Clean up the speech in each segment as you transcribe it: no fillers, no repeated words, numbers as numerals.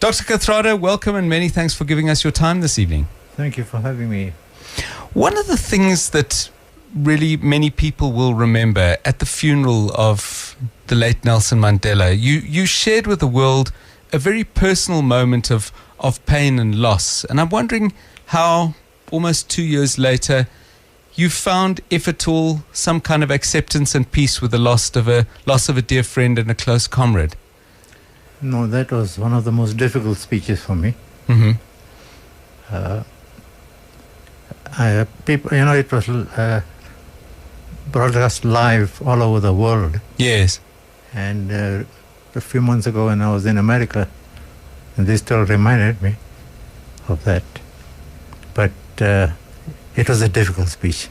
Dr. Kathrada, welcome and many thanks for giving us your time this evening. Thank you for having me. One of the things that really many people will remember at the funeral of the late Nelson Mandela, you shared with the world a very personal moment of pain and loss. And I'm wondering how, almost 2 years later, you found, if at all, some kind of acceptance and peace with the loss of a dear friend and a close comrade. No, that was one of the most difficult speeches for me. Mm-hmm. People, it was broadcast live all over the world. Yes. And a few months ago when I was in America, and they still reminded me of that. But it was a difficult speech.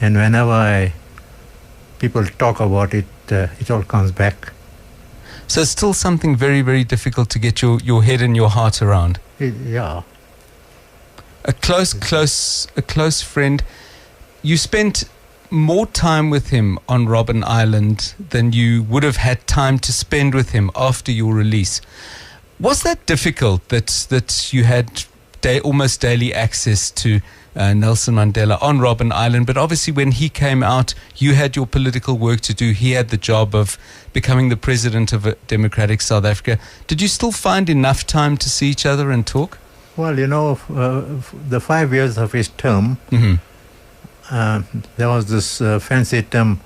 And whenever people talk about it, it all comes back. So it's still something very, very difficult to get your head and your heart around. Yeah. A close friend. You spent more time with him on Robben Island than you would have had time to spend with him after your release. Was that difficult that you had almost daily access to Nelson Mandela on Robben Island, but obviously when he came out, you had your political work to do. He had the job of becoming the president of a democratic South Africa. Did you still find enough time to see each other and talk? Well, the 5 years of his term, Mm-hmm. There was this fancy term,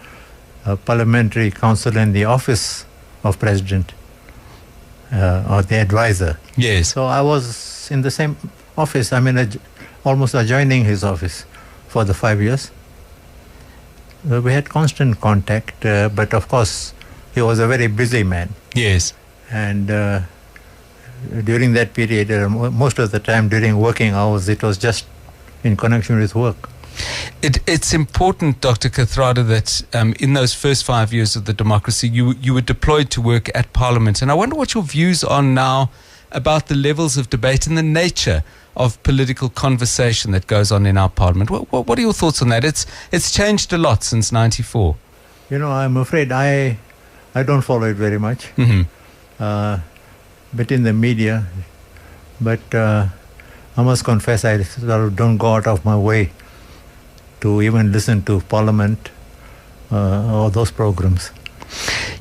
parliamentary council in the office of president or the advisor. Yes. So I was in the same office, almost adjoining his office for the 5 years. We had constant contact, but of course he was a very busy man. Yes. And during that period, most of the time during working hours, it was just in connection with work. It's important, Dr. Kathrada, that in those first 5 years of the democracy, you were deployed to work at Parliament. And I wonder what your views are now about the levels of debate and the nature of political conversation that goes on in our Parliament. What are your thoughts on that? It's changed a lot since '94. I'm afraid I don't follow it very much. Mm-hmm. But in the media. But I must confess, I sort of don't go out of my way to even listen to Parliament or those programs.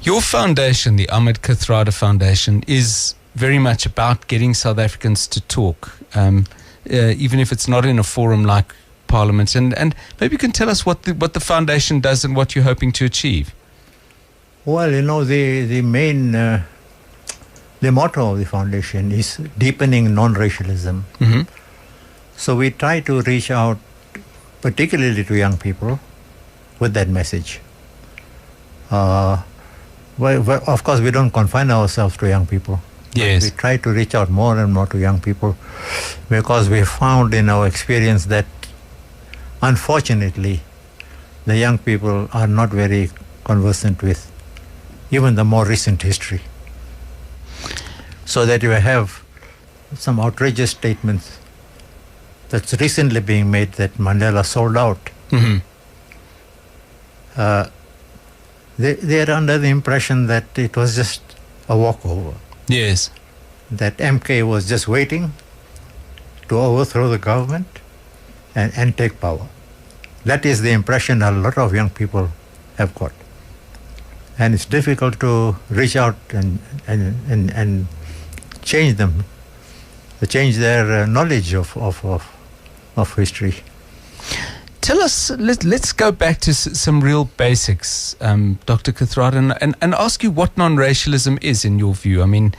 Your foundation, the Ahmed Kathrada Foundation, is very much about getting South Africans to talk, even if it's not in a forum like Parliament. And maybe you can tell us what the foundation does and what you're hoping to achieve. Well, the main, the motto of the foundation is deepening non-racialism. Mm-hmm. So we try to reach out particularly to young people with that message. Well, of course, we don't confine ourselves to young people. Yes. We try to reach out more and more to young people because we found in our experience that, unfortunately, the young people are not very conversant with even the more recent history. So that you have some outrageous statements that's recently being made that Mandela sold out. Mm-hmm. They are under the impression that it was just a walkover. Yes. That MK was just waiting to overthrow the government and take power. That is the impression a lot of young people have got. And it's difficult to reach out and change them, change their knowledge of history. Tell us, let's go back to some real basics, Dr. Kathrada, and ask you what non-racialism is in your view. I mean,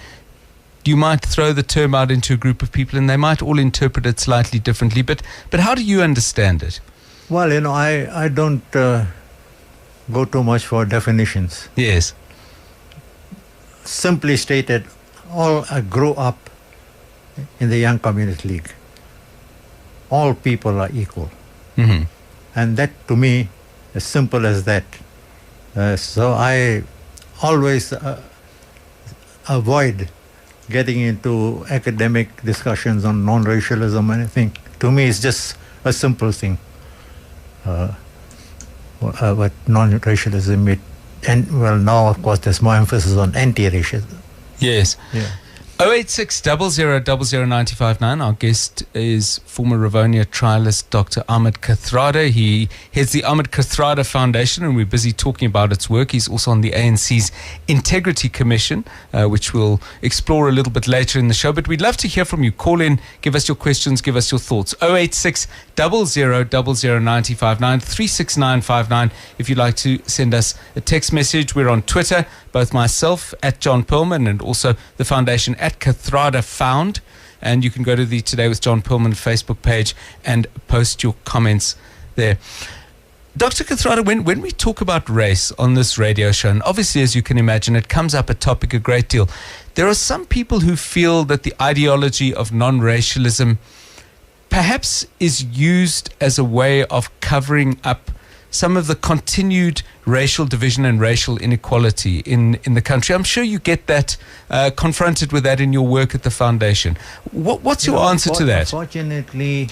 you might throw the term out into a group of people and they might all interpret it slightly differently, but how do you understand it? Well, I don't go too much for definitions. Yes. Simply stated, all I grew up in the Young Communist League. All people are equal. Mm-hmm. And that, to me, as simple as that. So I always avoid getting into academic discussions on non-racialism or anything. To me, it's just a simple thing. But non-racialism, now, of course, there's more emphasis on anti-racialism. Yes. Yeah. 086 000959. Our guest is former Rivonia trialist Dr. Ahmed Kathrada. He heads the Ahmed Kathrada Foundation, and we're busy talking about its work. He's also on the ANC's Integrity Commission, which we'll explore a little bit later in the show. But we'd love to hear from you. Call in, give us your questions, give us your thoughts. 086 000959 36959. If you'd like to send us a text message, we're on Twitter, both myself at John Perlman and also the foundation at Kathrada Found. And you can go to the Today with John Perlman Facebook page and post your comments there. Dr. Kathrada, when we talk about race on this radio show, and obviously, as you can imagine, it comes up a topic a great deal, there are some people who feel that the ideology of non-racialism perhaps is used as a way of covering up some of the continued racial division and racial inequality in the country. I'm sure you get that, confronted with that in your work at the foundation. What's your answer to that? Unfortunately,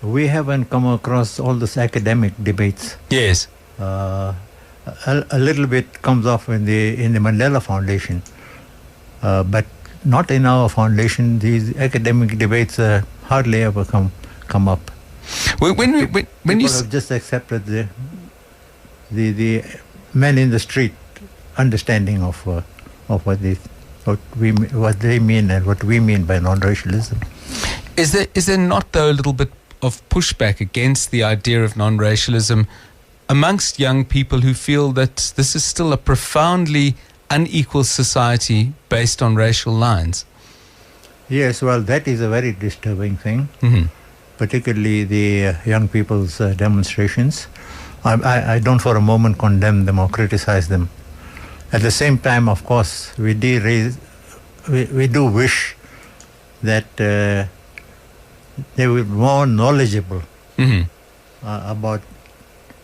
we haven't come across all this academic debates. Yes. A little bit comes off in the Mandela Foundation, but not in our foundation. These academic debates hardly ever come up. When you have just accepted the men in the street understanding of what they mean and what we mean by non-racialism. Is there not, though, a little bit of pushback against the idea of non-racialism amongst young people who feel that this is still a profoundly unequal society based on racial lines? Yes, well, that is a very disturbing thing. Mm-hmm. Particularly the young people's demonstrations. I don't for a moment condemn them or criticize them. At the same time, of course, we do wish that they will be more knowledgeable Mm-hmm. about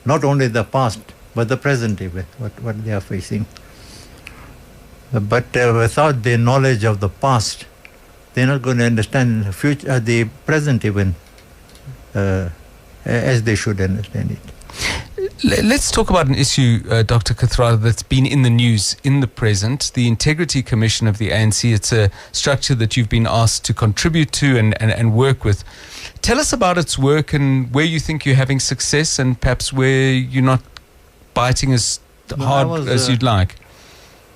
not only the past, but the present even, what they are facing. But without the knowledge of the past, they're not going to understand the present even as they should understand it. Let's talk about an issue, Dr. Kathrada, that's been in the news in the present, the Integrity Commission of the ANC. It's a structure that you've been asked to contribute to and work with. Tell us about its work and where you think you're having success and perhaps where you're not biting as hard as you'd like.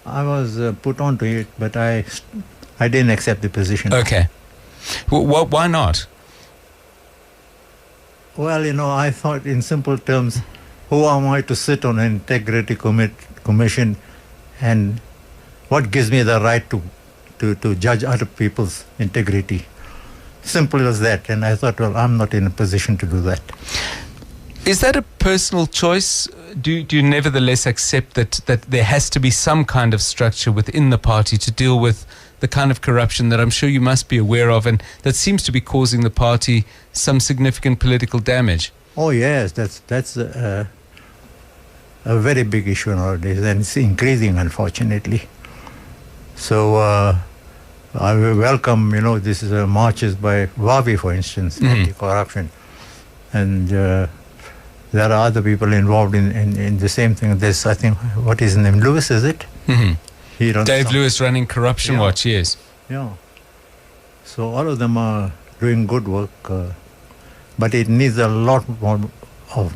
I was put onto it, but I didn't accept the position. Okay. Well, why not? Well, I thought in simple terms, who am I to sit on an integrity commission, and what gives me the right to judge other people's integrity? Simple as that. And I thought, well, I'm not in a position to do that. Is that a personal choice? Do you nevertheless accept that there has to be some kind of structure within the party to deal with the kind of corruption that I'm sure you must be aware of and that seems to be causing the party some significant political damage? Oh yes, that's a very big issue nowadays, and it's increasing, unfortunately. So I will welcome, this is marches by Wabi, for instance, anti-corruption, and there are other people involved in the same thing. There's, I think, what is his name, Lewis, is it? Mm-hmm. Dave Lewis running Corruption Watch, yes. Yeah. So all of them are doing good work, but it needs a lot more of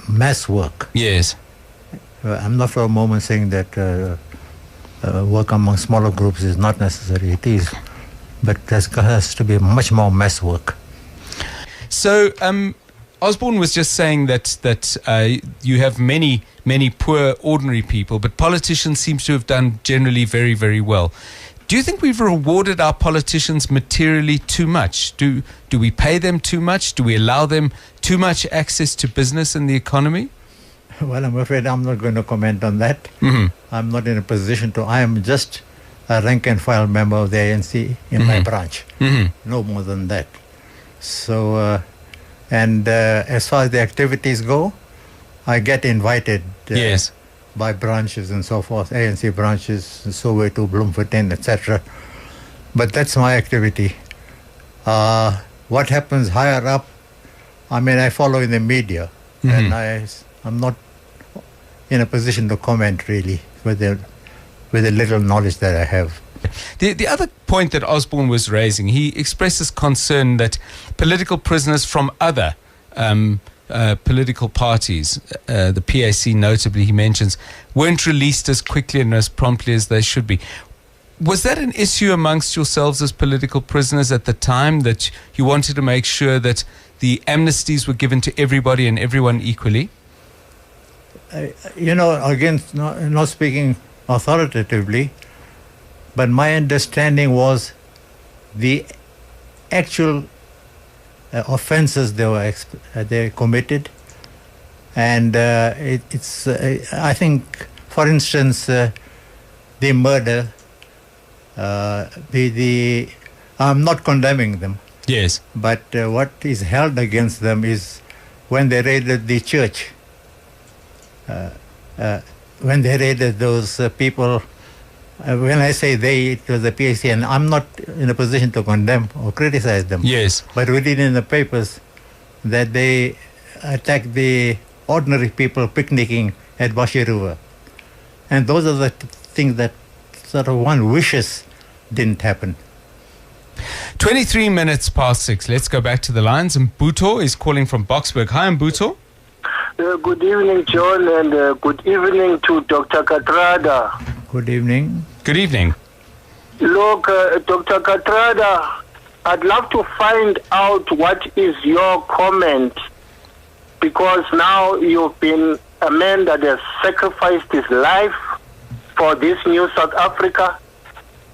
mass work. Yes. I'm not for a moment saying that work among smaller groups is not necessary. It is. But there has to be much more mass work. So, Osborne was just saying that you have many poor, ordinary people, but politicians seem to have done generally very, very well. Do you think we've rewarded our politicians materially too much? Do we pay them too much? Do we allow them too much access to business and the economy? Well, I'm afraid I'm not going to comment on that. Mm-hmm. I'm not in a position to. I am just a rank and file member of the ANC in my branch. Mm-hmm. No more than that. So, as far as the activities go, I get invited yes. by branches and so forth, ANC branches, Soweto, Bloemfontein, etc. But that's my activity. What happens higher up, I follow in the media, and I'm not in a position to comment really with the little knowledge that I have. The other point that Osborne was raising, he expresses concern that political prisoners from other political parties, the PAC notably, he mentions, weren't released as quickly and as promptly as they should be. Was that an issue amongst yourselves as political prisoners at the time, that you wanted to make sure that the amnesties were given to everybody and everyone equally? Again, not speaking authoritatively, but my understanding was the actual offences they committed, and it's I think, for instance, the murder. I'm not condemning them. Yes. But what is held against them is when they raided the church. When they raided those people. When I say they, it was the PAC, and I'm not in a position to condemn or criticize them. Yes. But we read in the papers that they attacked the ordinary people picnicking at Bashi River. And those are the things that sort of one wishes didn't happen. 23 minutes past 6. Let's go back to the lines. Mbuto is calling from Boksburg. Hi, Mbuto. Good evening, John, and good evening to Dr. Kathrada. Good evening. Good evening. Look, Dr. Kathrada, I'd love to find out what is your comment, because now you've been a man that has sacrificed his life for this new South Africa.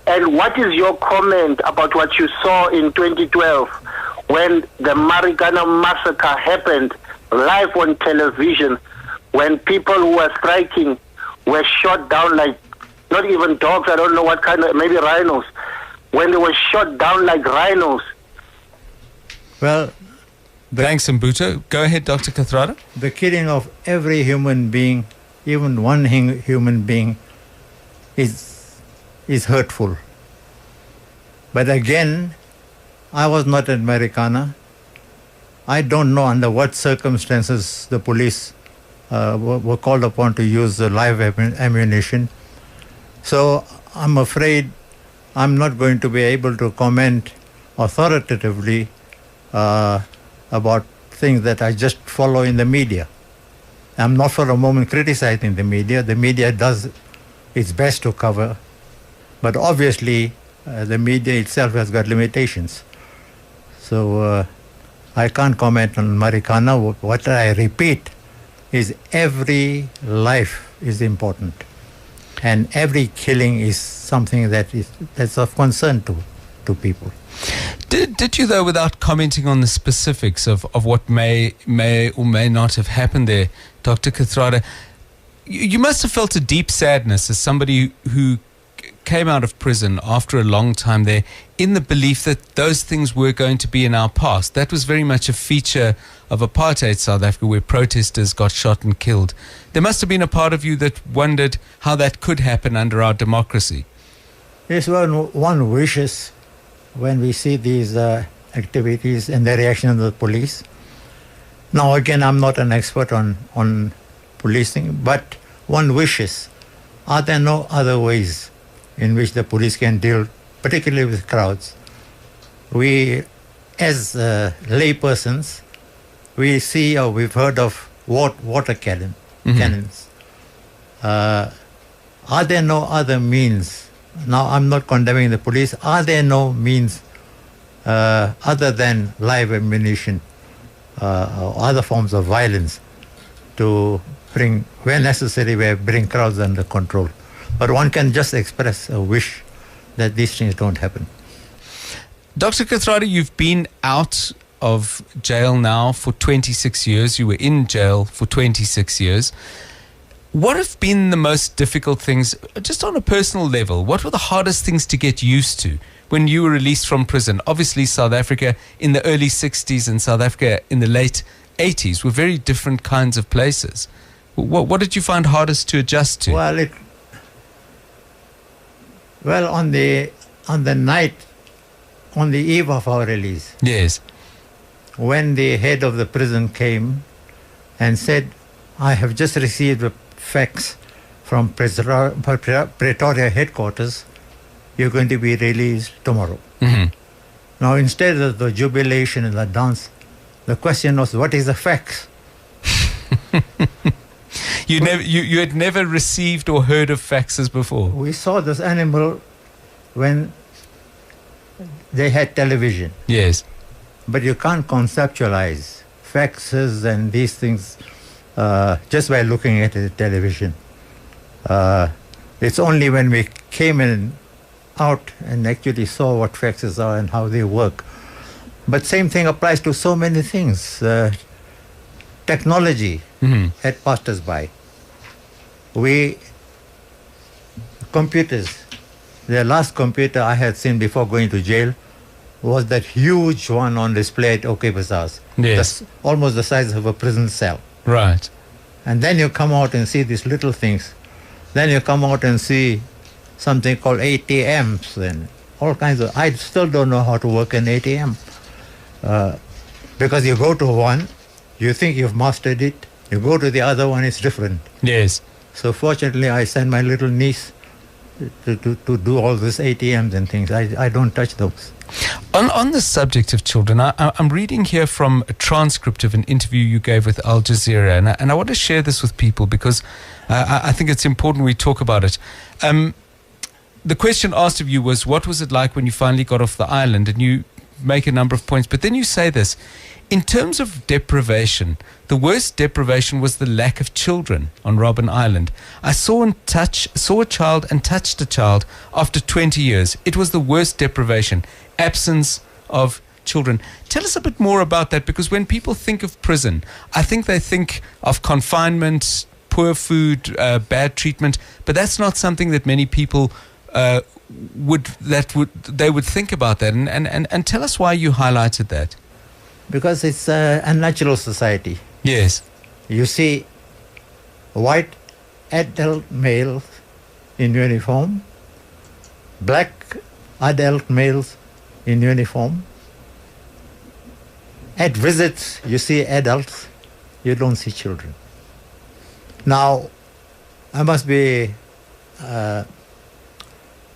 And what is your comment about what you saw in 2012 when the Marikana massacre happened live on television, when people who were striking were shot down like, not even dogs, I don't know what kind of, maybe rhinos, when they were shot down like rhinos? Well, thanks, Mbuto. Go ahead, Dr. Kathrada. The killing of every human being, even one human being, is hurtful. But again, I was not at Marikana. I don't know under what circumstances the police were called upon to use the live ammunition. So I'm afraid I'm not going to be able to comment authoritatively about things that I just follow in the media. I'm not for a moment criticizing the media. The media does its best to cover, but obviously the media itself has got limitations. So I can't comment on Marikana. What I repeat is every life is important, and every killing is something that's of concern to people. Did you, though, without commenting on the specifics of what may or may not have happened there, Dr. Kathrada, you must have felt a deep sadness as somebody who came out of prison after a long time there, in the belief that those things were going to be in our past. That was very much a feature of apartheid South Africa, where protesters got shot and killed. There must have been a part of you that wondered how that could happen under our democracy. Yes, one wishes when we see these activities and the reaction of the police. Now, again, I'm not an expert on policing, but one wishes, are there no other ways in which the police can deal, particularly with crowds? We, as laypersons, we see or we've heard of water cannons. Are there no other means? Now, I'm not condemning the police. Are there no means other than live ammunition or other forms of violence to bring, where necessary, bring crowds under control? But one can just express a wish that these things don't happen. Dr. Kathrada, you've been out of jail now for 26 years. You were in jail for 26 years. What have been the most difficult things, just on a personal level? What were the hardest things to get used to when you were released from prison? Obviously, South Africa in the early 60s and South Africa in the late 80s were very different kinds of places. What did you find hardest to adjust to? Well, on the night, on the eve of our release, yes, when the head of the prison came and said, I have just received a fax from Pretoria headquarters you're going to be released tomorrow. Now, instead of the jubilation and the dance, the question was, what is the facts? You had never received or heard of faxes before? We saw this animal when they had television. Yes. But you can't conceptualize faxes and these things just by looking at the television. It's only when we came in out and actually saw what faxes are and how they work. But same thing applies to so many things. Technology had passed us by. Computers, the last computer I had seen before going to jail was that huge one on display at OK Bazaars. Yes. Almost the size of a prison cell. Right. And then you come out and see these little things. Then you come out and see something called ATMs and all kinds of... I still don't know how to work an ATM. Because you go to one, you think you've mastered it. You go to the other one, it's different. Yes. So fortunately, I sent my little niece to do all these ATMs and things. I don't touch those. On the subject of children, I'm reading here from a transcript of an interview you gave with Al Jazeera, and I want to share this with people because I think it's important we talk about it. The question asked of you was, what was it like when you finally got off the island? And you make a number of points, but then you say this. In terms of deprivation, the worst deprivation was the lack of children on Robben Island. I saw a child and touched a child after 20 years. It was the worst deprivation, absence of children. Tell us a bit more about that, because when people think of prison, I think they think of confinement, poor food, bad treatment, but that's not something that many people would think about that. And tell us why you highlighted that. Because it's a unnatural society. Yes. You see white adult males in uniform, black adult males in uniform. At visits, you see adults, you don't see children. Now, I must be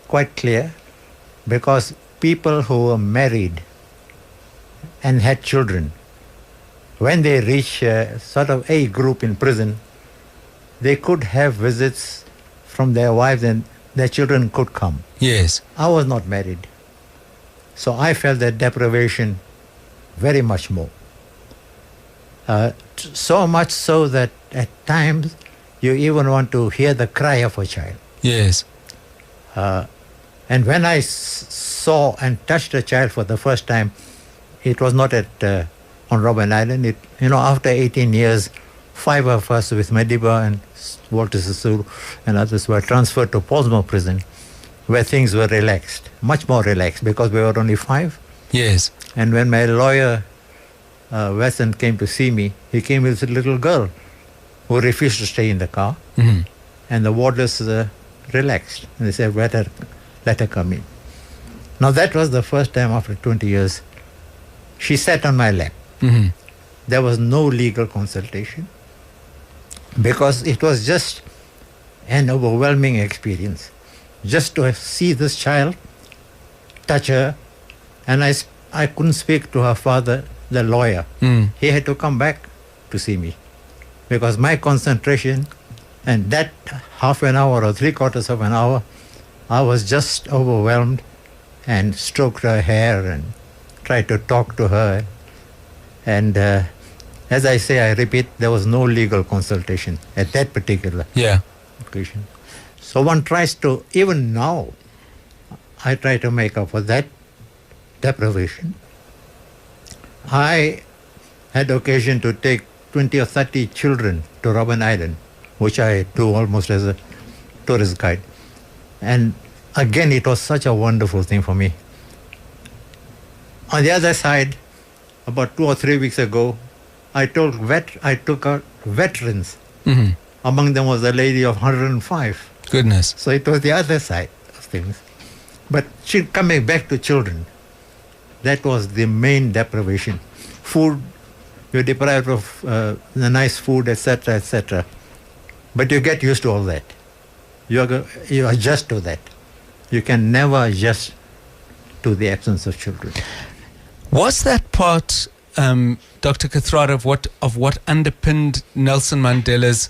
quite clear, because people who are married and had children, when they reach sort of a group in prison, they could have visits from their wives and their children could come. Yes. I was not married. So I felt that deprivation very much more. So much so that at times you even want to hear the cry of a child. Yes. And when I saw and touched a child for the first time, it was not on Robben Island. After 18 years, 5 of us with Mediba and Walter Sisulu and others were transferred to Portsmouth prison, where things were relaxed, much more relaxed, because we were only 5. Yes. And when my lawyer, Wesson, came to see me, he came with a little girl who refused to stay in the car. Mm-hmm. And the warders relaxed. And they said, let her come in. Now that was the first time after 20 years she sat on my lap. Mm-hmm. There was no legal consultation, because it was just an overwhelming experience. Just to see this child, touch her, and I couldn't speak to her father, the lawyer. He had to come back to see me, because my concentration, and that half an hour or 3/4 of an hour, I was just overwhelmed and stroked her hair and tried to talk to her. And as I say, I repeat, there was no legal consultation at that particular occasion. So one tries to, even now, I try to make up for that deprivation. I had occasion to take 20 or 30 children to Robben Island, which I do almost as a tourist guide. And again, it was such a wonderful thing for me. On the other side, about 2 or 3 weeks ago, I took out veterans. Mm-hmm. Among them was a lady of 105. Goodness. So it was the other side of things. But coming back to children, that was the main deprivation. Food, you're deprived of the nice food, etc., etc. But you get used to all that. You adjust to that. You can never adjust to the absence of children. Was that part, Dr. Kathrada, of what underpinned Nelson Mandela's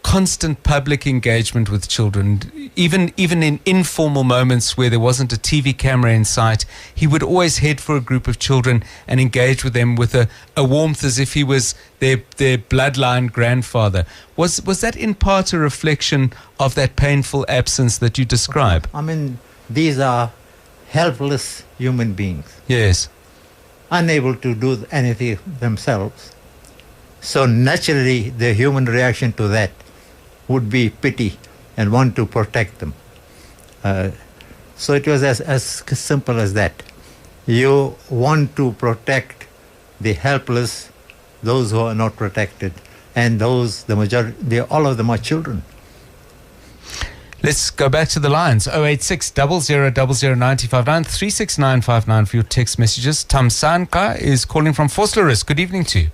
constant public engagement with children, even in informal moments where there wasn't a TV camera in sight? He would always head for a group of children and engage with them with a warmth as if he was their bloodline grandfather. Was that in part a reflection of that painful absence that you describe? I mean, these are helpless human beings. Yes. Unable to do anything themselves. So naturally, the human reaction to that would be pity and want to protect them. So it was as simple as that. You want to protect the helpless, those who are not protected, and those, the majority, all of them are children. Let's go back to the lines. 086 0000 959 36959 for your text messages. Tamsanka is calling from Vosloorus. Good evening to you.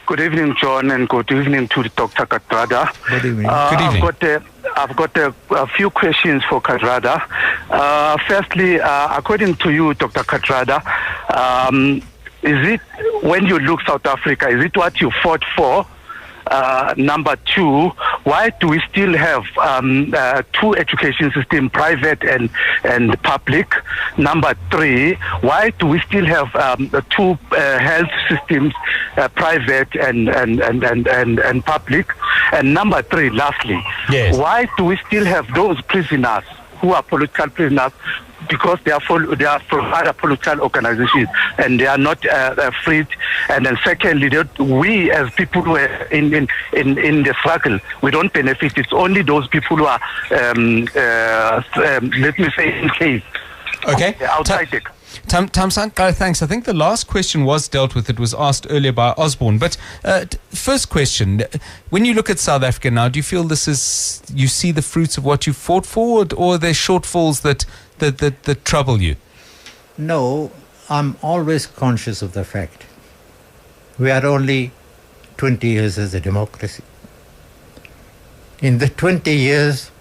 Good evening, John, and good evening to Dr. Kathrada. Good evening. Good evening. I've got a few questions for Kathrada. Firstly, according to you, Dr. Kathrada, is it, when you look South Africa, is it what you fought for? Number two, why do we still have two education systems, private and public? Number three, why do we still have two health systems, private and public? And number three, lastly, yes, why do we still have those prisoners who are political prisoners? Because they are from other political organizations and they are not freed. And then secondly, we as people who are in the struggle, we don't benefit. It's only those people who are, let me say, encased. Okay. Outside it. Tamsanka, thanks. I think the last question was dealt with. It was asked earlier by Osborne. But first question, when you look at South Africa now, do you feel you see the fruits of what you fought for, or are there shortfalls that trouble you? No, I'm always conscious of the fact we are only 20 years as a democracy. In the 20 years,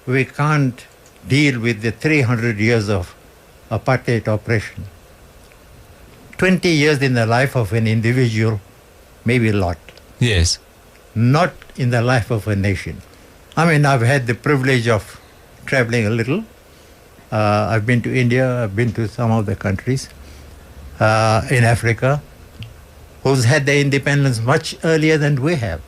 we can't deal with the 300 years of apartheid oppression. 20 years in the life of an individual may be a lot. Yes. Not in the life of a nation. I mean, I've had the privilege of traveling a little. I've been to India, I've been to some of the countries in Africa who's had their independence much earlier than we have.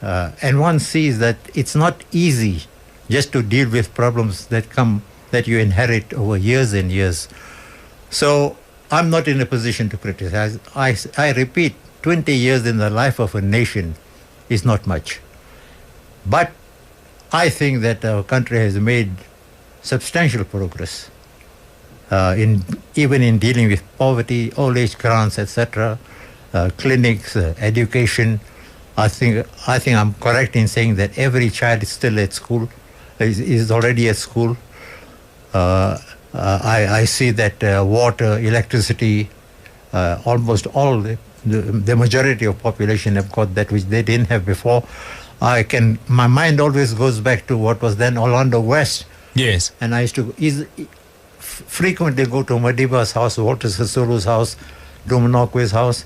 And one sees that it's not easy just to deal with problems that you inherit over years and years. So I'm not in a position to criticize. I repeat, 20 years in the life of a nation is not much. But I think that our country has made substantial progress even in dealing with poverty, old age grants, etc., clinics, education. I think I'm correct in saying that every child is still at school, is already at school. I see that water, electricity, almost all the majority of population have got that which they didn't have before. My mind always goes back to what was then Orlando West. Yes. And I used to frequently go to Madiba's house, Walter Sisulu's house, Dumanokwe's house.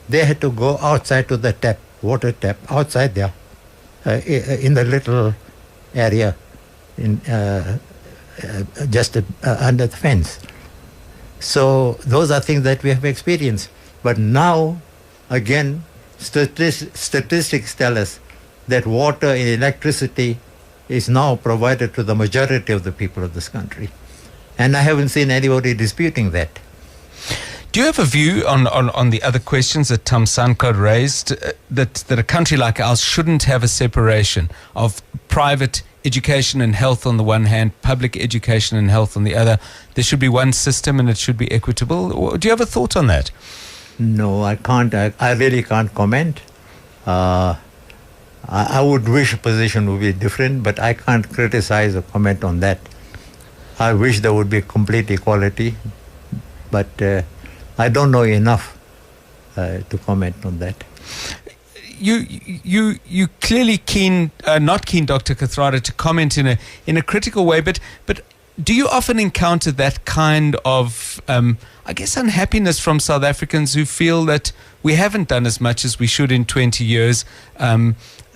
They had to go outside to the water tap, outside there, in the little area, just under the fence. So those are things that we have experienced. But now, again, statistics tell us that water and electricity is now provided to the majority of the people of this country. And I haven't seen anybody disputing that. Do you have a view on the other questions that Tamsanka raised, that a country like ours shouldn't have a separation of private education and health on the one hand, public education and health on the other? There should be one system and it should be equitable. Or do you have a thought on that? No, I can't. I really can't comment. I would wish a position would be different, but I can't criticize or comment on that. I wish there would be complete equality, but I don't know enough to comment on that. you clearly not keen, Dr. Kathrada, to comment in a critical way, but do you often encounter that kind of, I guess, unhappiness from South Africans who feel that we haven't done as much as we should in 20 years?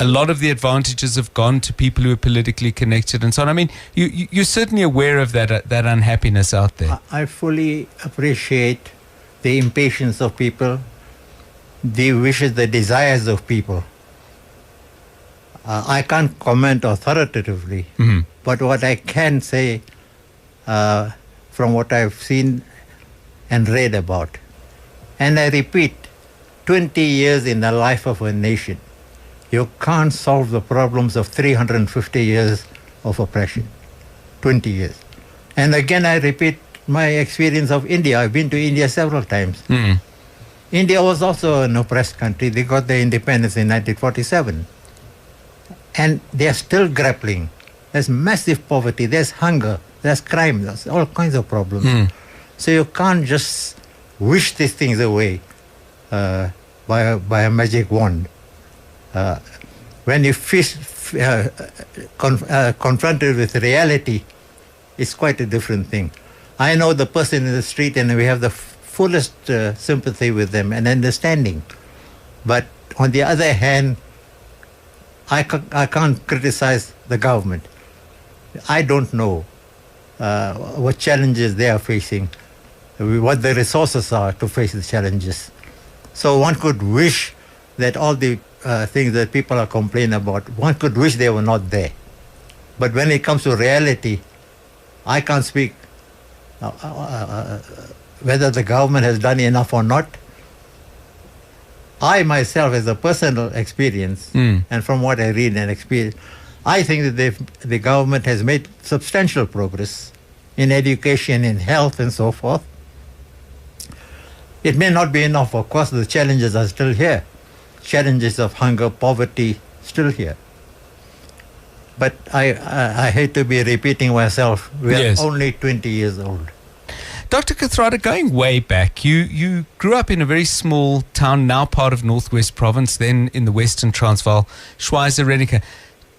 A lot of the advantages have gone to people who are politically connected and so on. I mean, you're certainly aware of that unhappiness out there. I fully appreciate the impatience of people, the wishes, the desires of people. I can't comment authoritatively, but what I can say from what I've seen and read about, and I repeat, 20 years in the life of a nation, you can't solve the problems of 350 years of oppression. 20 years. And again, I repeat my experience of India. I've been to India several times. India was also an oppressed country. They got their independence in 1947. And they are still grappling. There's massive poverty, there's hunger, there's crime, there's all kinds of problems. So you can't just wish these things away by a magic wand. When you confronted with reality, it's quite a different thing. I know the person in the street and we have the fullest sympathy with them and understanding. But on the other hand, I can't criticize the government. I don't know what challenges they are facing, what the resources are to face the challenges. So one could wish that all the things that people are complaining about, one could wish they were not there. But when it comes to reality, I can't speak whether the government has done enough or not. I myself, as a personal experience, and from what I read and experience, I think that the government has made substantial progress in education, in health, and so forth. It may not be enough. Of course, the challenges are still here. Challenges of hunger, poverty, still here. But I hate to be repeating myself. We are only 20 years old. Dr. Kathrada, going way back, you grew up in a very small town, now part of Northwest Province, then in the Western Transvaal, Schweizer-Reneke.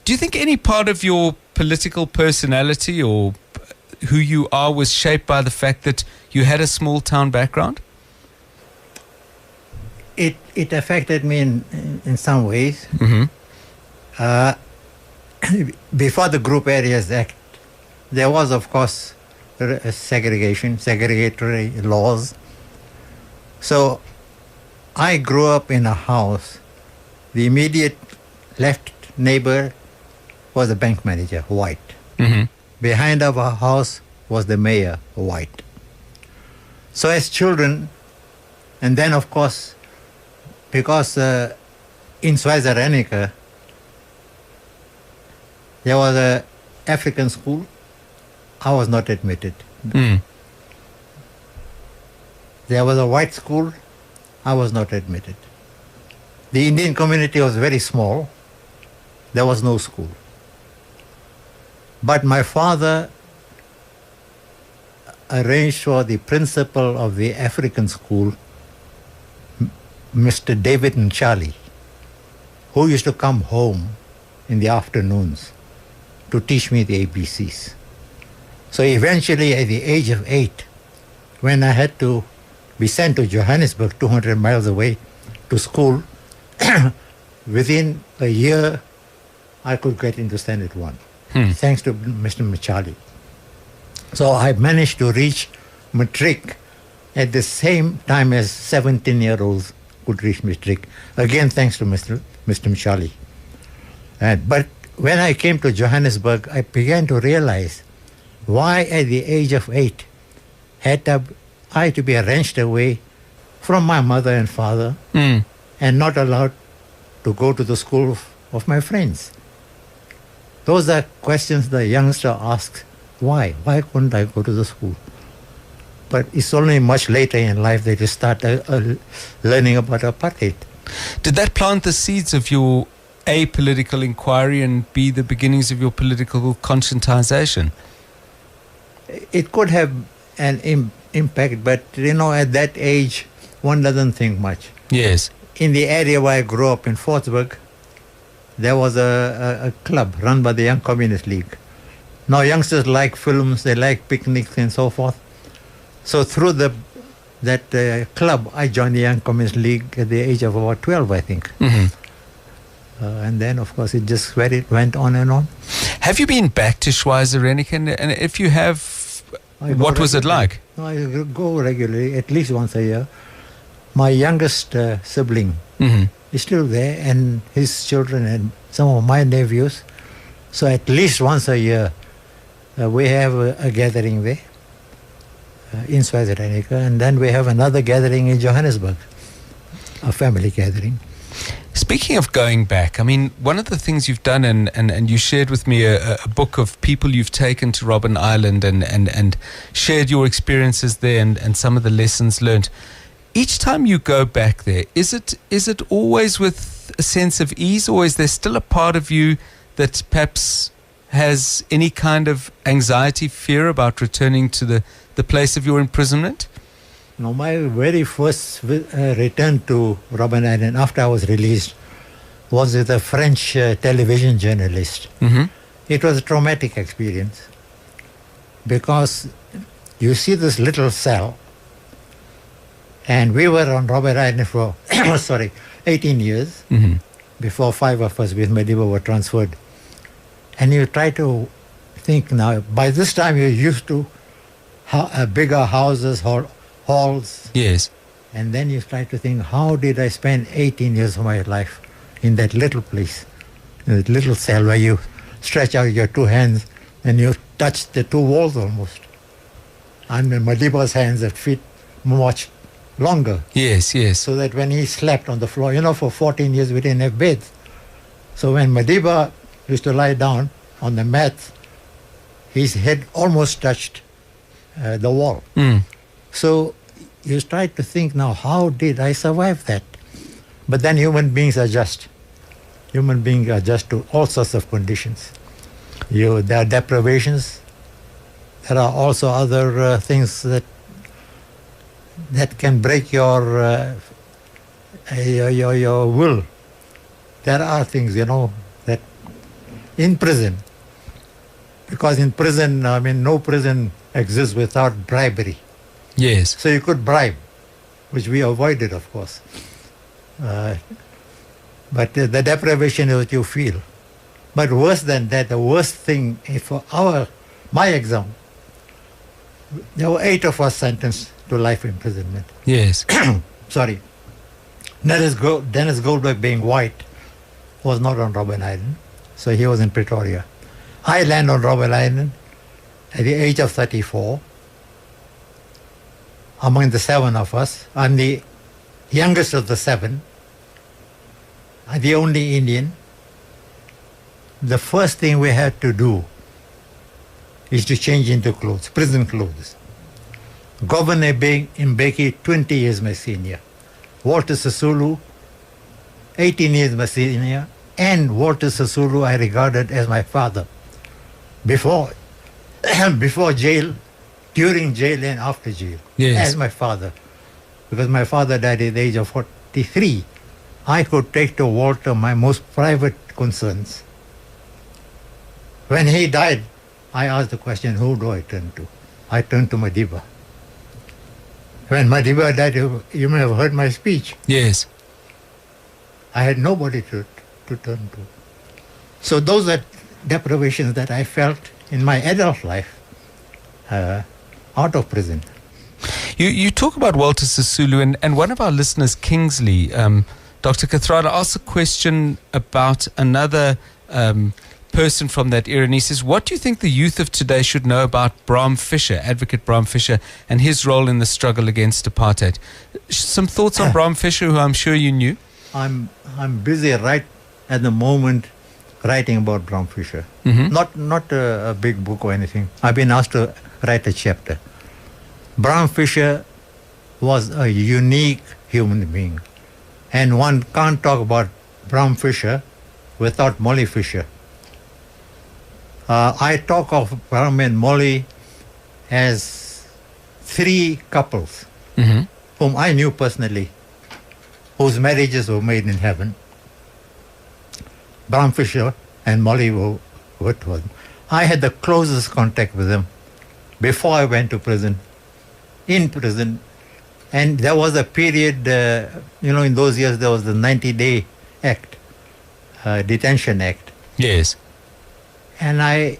Do you think any part of your political personality or who you are was shaped by the fact that you had a small town background? It affected me in some ways. Before the Group Areas Act, there was, of course, segregatory laws. So I grew up in a house. The immediate left neighbor was the bank manager, white. Behind our house was the mayor, white. So as children, and then of course, because in Schweizer-Reneke, there was an African school, I was not admitted. There was a white school, I was not admitted. The Indian community was very small, there was no school. But my father arranged for the principal of the African school, Mr. David and Charlie, who used to come home in the afternoons to teach me the ABCs. So eventually, at the age of 8, when I had to be sent to Johannesburg, 200 miles away, to school, within a year, I could get into Standard 1, thanks to Mr. Machali. So I managed to reach matric at the same time as 17-year-olds could reach matric, again thanks to Mr. Machali. But when I came to Johannesburg, I began to realize why at the age of 8 had I to be wrenched away from my mother and father and not allowed to go to the school of my friends. Those are questions the youngster asks. Why? Why couldn't I go to the school? But it's only much later in life that you start learning about apartheid. Did that plant the seeds of your apolitical inquiry and be the beginnings of your political conscientization? It could have an impact, but at that age, one doesn't think much. Yes. in the area where I grew up in Fortsburg, there was a club run by the Young Communist League. Now youngsters like films, they like picnics and so forth. So through that club, I joined the Young Communist League at the age of about 12, I think. And then, of course, it just went on and on. Have you been back to Schweizer-Reneke? And if you have, what was it like? I go regularly, at least once a year. My youngest sibling is still there, and his children and some of my nephews. So at least once a year, we have a gathering there in Schweizer-Reneke, and then we have another gathering in Johannesburg, a family gathering. Speaking of going back, I mean, one of the things you've done, and you shared with me a book of people you've taken to Robben Island and shared your experiences there and some of the lessons learned. Each time you go back there, is it always with a sense of ease, or is there still a part of you that perhaps has any kind of anxiety, fear about returning to the place of your imprisonment? No, my very first return to Robben Island after I was released was with a French television journalist. It was a traumatic experience because you see this little cell, and we were on Robben Island for 18 years before 5 of us with Madiba were transferred. And you try to think now, by this time you're used to bigger houses, halls. Yes. And then you try to think, how did I spend 18 years of my life in that little place, in that little cell where you stretch out your two hands and you touch the two walls almost. And Madiba's hands and feet much longer. Yes, yes. So that when he slept on the floor, for 14 years we didn't have beds. So when Madiba used to lie down on the mat, his head almost touched the wall. So you try to think now, how did I survive that? But then human beings adjust. Human beings adjust to all sorts of conditions. There are deprivations. There are also other things that can break your will. There are things, that in prison, because in prison, no prison exists without bribery. Yes. So you could bribe, which we avoided, of course. But the deprivation is what you feel. But worse than that, the worst thing for my exam, there were 8 of us sentenced to life imprisonment. Yes. Sorry. Dennis Goldberg, being white, was not on Robben Island, so he was in Pretoria. I landed on Robben Island at the age of 34. Among the 7 of us, I'm the youngest of the 7. I'm the only Indian. The first thing we had to do is to change into clothes, prison clothes. Governor Mbeki, 20 years my senior. Walter Sisulu, 18 years my senior. And Walter Sisulu I regarded as my father. Before jail, during jail and after jail. Yes. As my father. Because my father died at the age of 43. I could take to Walter my most private concerns. When he died, I asked the question, who do I turn to? I turned to Madiba. When Madiba died, you may have heard my speech. Yes. I had nobody to turn to. So those are deprivations that I felt in my adult life out of prison. You talk about Walter Sisulu, and one of our listeners, Kingsley, Dr. Kathrada, asked a question about another person from that era, and he says, what do you think the youth of today should know about Bram Fischer, Advocate Bram Fischer, and his role in the struggle against apartheid? Some thoughts on Bram Fischer, who I'm sure you knew? I'm busy right at the moment writing about Bram Fischer. Not a big book or anything. I've been asked to write a chapter. Bram Fischer was a unique human being, and one can't talk about Bram Fischer without Molly Fischer. I talk of Bram and Molly as 3 couples whom I knew personally, whose marriages were made in heaven. Bram Fisher and Molly Whitworth. I had the closest contact with them before I went to prison, in prison. And there was a period, in those years there was the 90-day act, detention act. Yes. And I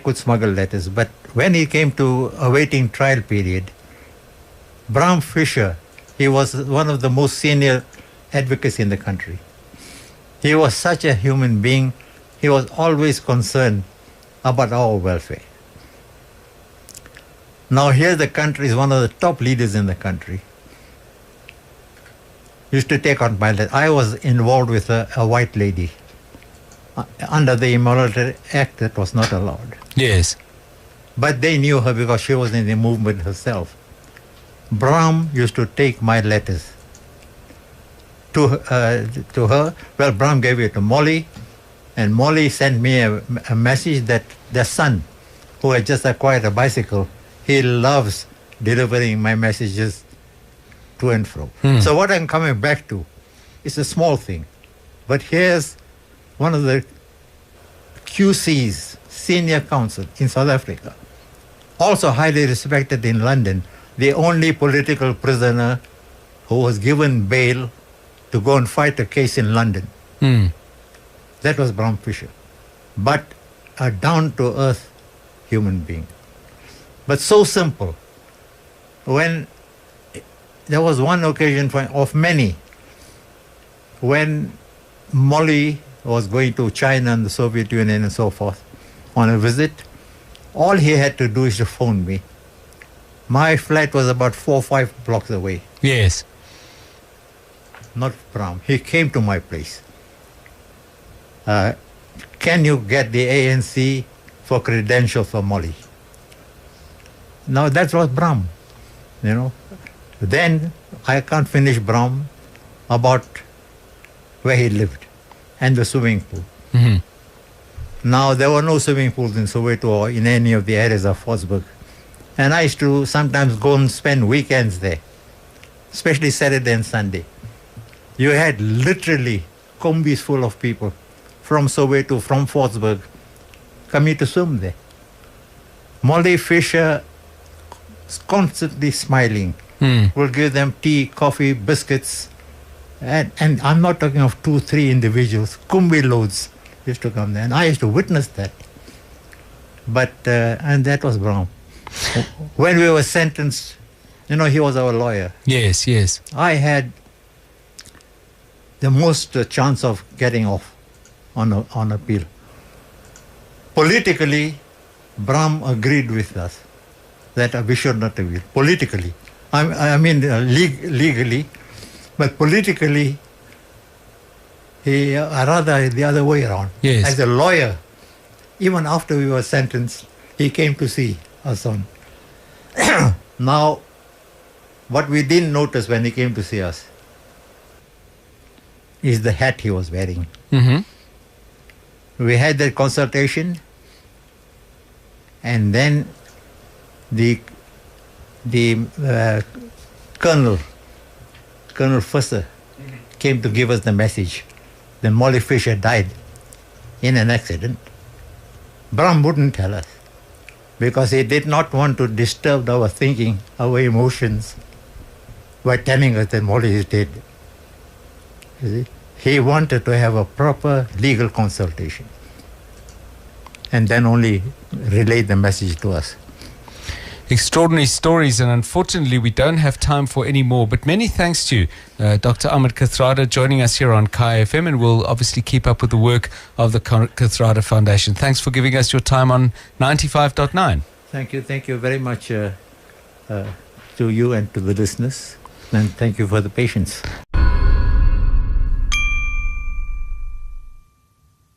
could smuggle letters. But when it came to awaiting trial period, Bram Fisher, he was one of the most senior advocates in the country. He was such a human being. He was always concerned about our welfare. Now here the country is one of the top leaders in the country. Used to take on my letter. I was involved with a white lady. Under the Immorality Act, that was not allowed. Yes. But they knew her because she was in the movement herself. Bram used to take my letters to her. Well, Bram gave it to Molly, and Molly sent me a message that their son, who had just acquired a bicycle, he loves delivering my messages to and fro. So what I'm coming back to is a small thing. But here's one of the QCs, senior counsel in South Africa, also highly respected in London, the only political prisoner who was given bail to go and fight a case in London. That was Bram Fisher. But a down-to-earth human being. But so simple. When there was one occasion of many, when Molly was going to China and the Soviet Union and so forth on a visit, all he had to do is to phone me. My flat was about 4 or 5 blocks away. Yes. Not Bram. He came to my place. Can you get the ANC for credentials for Molly? Now that was Bram, Then I can't finish Bram about where he lived and the swimming pool. Now there were no swimming pools in Soweto or in any of the areas of Forsberg. And I used to sometimes go and spend weekends there, especially Saturday and Sunday. You had literally combis full of people from Soweto, from Forsberg, coming to swim there. Molly Fisher, constantly smiling, will give them tea, coffee, biscuits. And I'm not talking of 2, 3 individuals. Kumbi loads used to come there. And I used to witness that. But, and that was Bram. When we were sentenced, he was our lawyer. Yes, yes. I had the most chance of getting off on appeal. Politically, Bram agreed with us that we should not appeal. Politically. I mean legally, but politically, rather the other way around. Yes. As a lawyer, even after we were sentenced, he came to see us on. Now, what we didn't notice when he came to see us is the hat he was wearing. We had that consultation, and then the Colonel Fusser came to give us the message. Then Molly Fisher died in an accident. Bram wouldn't tell us because he did not want to disturb our thinking, our emotions, by telling us that Molly is dead. You see? He wanted to have a proper legal consultation and then only relay the message to us. Extraordinary stories, and unfortunately we don't have time for any more, but many thanks to you, Dr. Ahmed Kathrada, joining us here on Kai FM, and we'll obviously keep up with the work of the Kathrada Foundation. Thanks for giving us your time on 95.9. Thank you very much to you and to the listeners, and thank you for the patience.